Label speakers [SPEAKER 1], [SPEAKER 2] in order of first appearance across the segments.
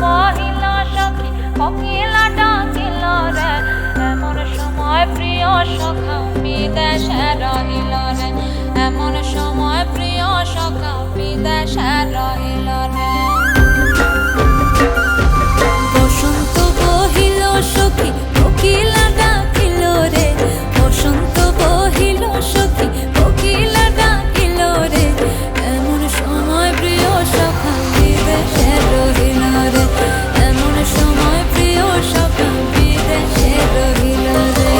[SPEAKER 1] বহিল সখী কোকিলা ডাকিল রে, এমন সময় প্রিয় সখা বিদেশে রহিল রে, এমন সময় প্রিয় সখা বিদেশে রহিল রে। বসন্ত বহিল সখী কোকিলা ডাকিল রে, বসন্ত বহিল সখী কোকিলা ডাকিল রে, এমন সময় প্রিয় সখা বিদেশে রহিল রে, এমন সময় প্রিয় সখা বিদেশে রহিল রে।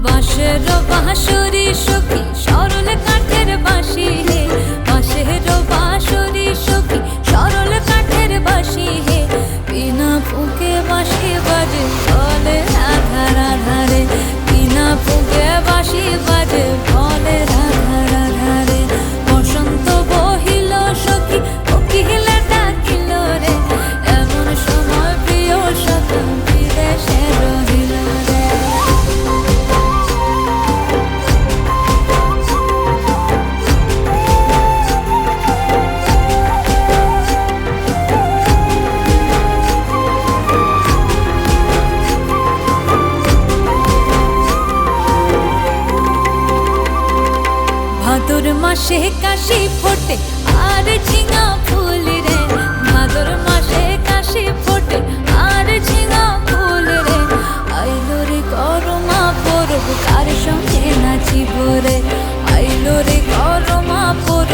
[SPEAKER 1] বাঁশের বাঁশরি সখী সরল কাঠের বাঁশি হে, বাঁশের বাঁশরি সখী সরল কাঠের বাঁশি হে, বিনা ফুঁকে বাঁশি বাজে বলে রাধা রাধা রে, বিনা ফুঁকে বাঁশি বাজে বলে রাধা রাধা রে। বসন্ত বহিল সখী কোকিলা ডাকিল রে, এমন সময় প্রিয় সখা বিদেশে রহিল রে। ভাদর মাসে কাশি ফোটে আর ঝিঙা ফুল রে, ভাদর মাসে কাশি ফোটে আর ঝিঙা ফুল রে, আইলো রে করমা পরব কার সঙ্গে নাচিব রে, আইলো রে করমা পরব